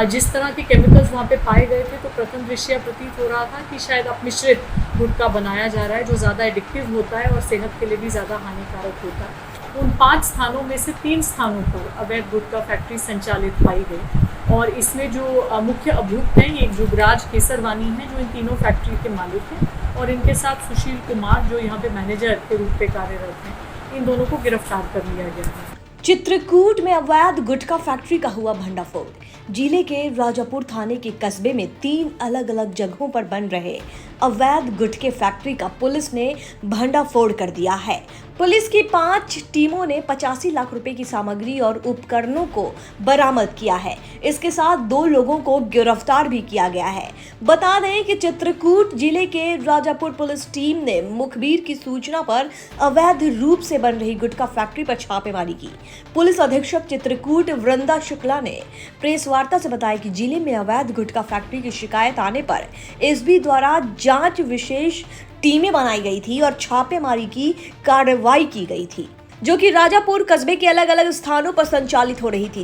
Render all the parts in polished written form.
जिस तरह के केमिकल्स वहाँ पे पाए गए थे तो प्रथम दृष्टया प्रतीत हो रहा था कि शायद अपमिश्रित गुटखा बनाया जा रहा है, जो ज़्यादा एडिक्टिव होता है और सेहत के लिए भी ज़्यादा हानिकारक होता है। उन 5 स्थानों में से 3 स्थानों पर अवैध गुटखा फैक्ट्री संचालित पाई गई और इसमें जो मुख्य अभियुक्त हैं ये जुगराज केसरवानी हैं, जो इन तीनों फैक्ट्री के मालिक हैं, और इनके साथ सुशील कुमार, जो यहाँ पे मैनेजर के रूप में कार्यरत हैं। इन दोनों को गिरफ्तार कर लिया गया है। चित्रकूट में अवैध गुटखा फैक्ट्री का हुआ भंडाफोड़। जिले के राजापुर थाने के कस्बे में 3 अलग अलग जगहों पर बन रहे अवैध गुटखे फैक्ट्री का पुलिस ने भंडाफोड़ कर दिया है। पुलिस की 5 टीमों ने 85 लाख रुपए की सामग्री और उपकरणों को बरामद किया है। इसके साथ 2 लोगों को गिरफ्तार भी किया गया है। बता दें कि चित्रकूट जिले के राजापुर पुलिस टीम ने मुखबिर की सूचना पर अवैध रूप से बन रही गुटखा फैक्ट्री पर छापेमारी की। पुलिस अधीक्षक चित्रकूट वृंदा शुक्ला ने प्रेस वार्ता से बताया कि जिले में अवैध गुटखा फैक्ट्री की शिकायत आने पर एसबी द्वारा जांच विशेष टीमें बनाई गई थी और छापेमारी की कार्रवाई की गई थी, जो कि राजापुर कस्बे के अलग अलग स्थानों पर संचालित हो रही थी,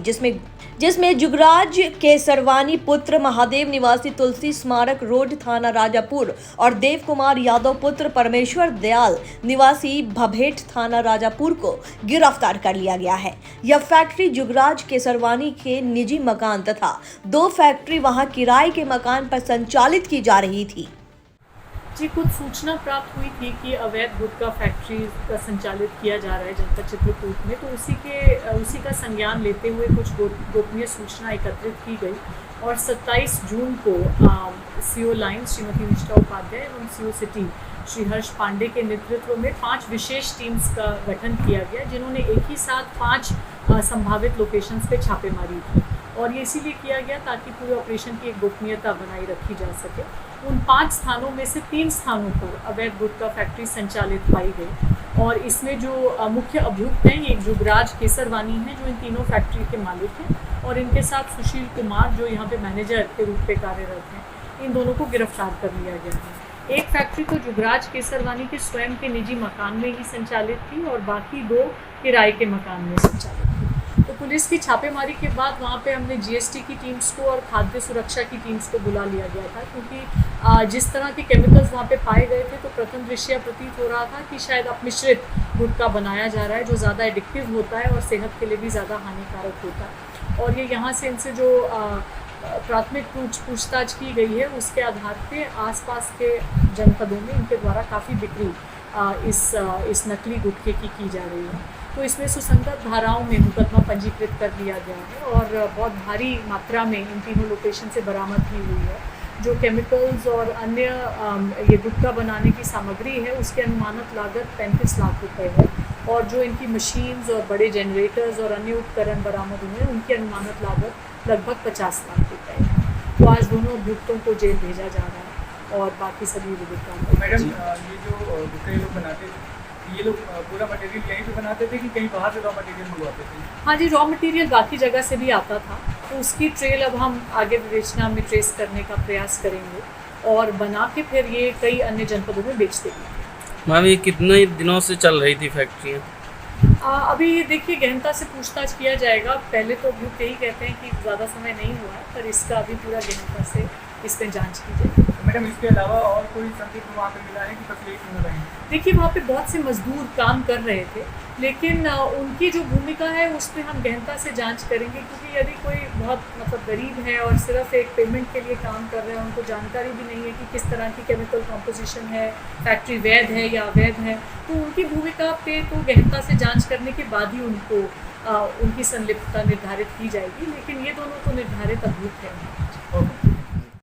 जिसमें जुगराज केसरवानी पुत्र महादेव निवासी तुलसी स्मारक रोड थाना राजापुर और देव कुमार यादव पुत्र परमेश्वर दयाल निवासी भभेट थाना राजापुर को गिरफ्तार कर लिया गया है। यह फैक्ट्री जुगराज केसरवानी के निजी मकान तथा 2 फैक्ट्री वहां किराए के मकान पर संचालित की जा रही थी। जी, कुछ सूचना प्राप्त हुई थी कि अवैध गुटखा फैक्ट्री का संचालित किया जा रहा है जनपद चित्रकूट में, तो उसी का संज्ञान लेते हुए कुछ गोपनीय सूचना एकत्रित की गई और 27 जून को सीओ लाइन श्रीमती निष्ठा उपाध्याय एवं सीओ सिटी श्री हर्ष पांडे के नेतृत्व में 5 विशेष टीम्स का गठन किया गया, जिन्होंने एक ही साथ 5 संभावित लोकेशंस पे छापेमारी की। और ये इसीलिए किया गया ताकि पूरे ऑपरेशन की एक गोपनीयता बनाई रखी जा सके। उन 5 स्थानों में से 3 स्थानों पर अवैध गुटखा फैक्ट्री संचालित पाई गई और इसमें जो मुख्य अभियुक्त हैं ये जुगराज केसरवानी हैं, जो इन तीनों फैक्ट्री के मालिक हैं, और इनके साथ सुशील कुमार, जो यहाँ पे मैनेजर के रूप में कार्यरत हैं। इन दोनों को गिरफ्तार कर लिया गया है। एक फैक्ट्री तो जुगराज केसरवानी के स्वयं के निजी मकान में ही संचालित थी और बाकी 2 किराए के मकान में संचालित थी। तो पुलिस की छापेमारी के बाद वहाँ पे हमने जीएसटी की टीम्स को और खाद्य सुरक्षा की टीम्स को बुला लिया गया था, क्योंकि जिस तरह के केमिकल्स वहाँ पे पाए गए थे तो प्रथम दृष्टया प्रतीत हो रहा था कि शायद अपमिश्रित गुटखा बनाया जा रहा है, जो ज़्यादा एडिक्टिव होता है और सेहत के लिए भी ज़्यादा हानिकारक होता है। और ये यहाँ से इनसे जो प्राथमिक पूछताछ की गई है उसके आधार पे आसपास के जनपदों में इनके द्वारा काफ़ी बिक्री इस नकली गुटखे की जा रही है। तो इसमें सुसंगत धाराओं में मुकदमा पंजीकृत कर दिया गया है और बहुत भारी मात्रा में इन तीनों लोकेशन से बरामद की हुई है। जो केमिकल्स और अन्य ये गुटखा बनाने की सामग्री है उसकी अनुमानित लागत 35 लाख रुपए है और जो इनकी मशीन्स और बड़े जनरेटर्स और अन्य उपकरण बरामद हुए हैं उनकी अनुमानित लागत लगभग 50 लाख रुपए है। तो आज दोनों अभियुक्तों को जेल भेजा जा रहा है और बाकी सभी विधिक। मैडम, ये जो गुटखा लोग बनाते थे, ये लोग पूरा मटेरियल यहीं पे बनाते थे कि कहीं बाहर से रॉ मटेरियल मंगवाते थे? हाँ जी, रॉ मटेरियल बाकी जगह से भी आता था, तो उसकी ट्रेल अब हम आगे विवेचना में ट्रेस करने का प्रयास करेंगे और बना के फिर ये कई अन्य जनपदों में बेच देंगे। मैम, ये कितने दिनों से चल रही थी फैक्ट्री? अभी देखिए गहनता से पूछताछ किया जाएगा। पहले तो अभियुक्त यही कहते हैं कि ज़्यादा समय नहीं हुआ है, पर इसका अभी पूरा गहनता से इस पर जाँच की जाएगी। मैडम, इसके अलावा और कोई संदिग्ध वहाँ पे मिला है कि तकलीफ में रहे? देखिए, वहाँ पे बहुत से मजदूर काम कर रहे थे, लेकिन उनकी जो भूमिका है उस पर हम गहनता से जांच करेंगे, क्योंकि यदि कोई बहुत गरीब है और सिर्फ एक पेमेंट के लिए काम कर रहे हैं, उनको जानकारी भी नहीं है कि किस तरह की केमिकल कॉम्पोजिशन है, फैक्ट्री वैध है या अवैध है, तो उनकी भूमिका पे तो गहनता से जाँच करने के बाद ही उनको उनकी संलिप्तता निर्धारित की जाएगी। लेकिन ये दोनों तो निर्धारित अभियुक्त हैं।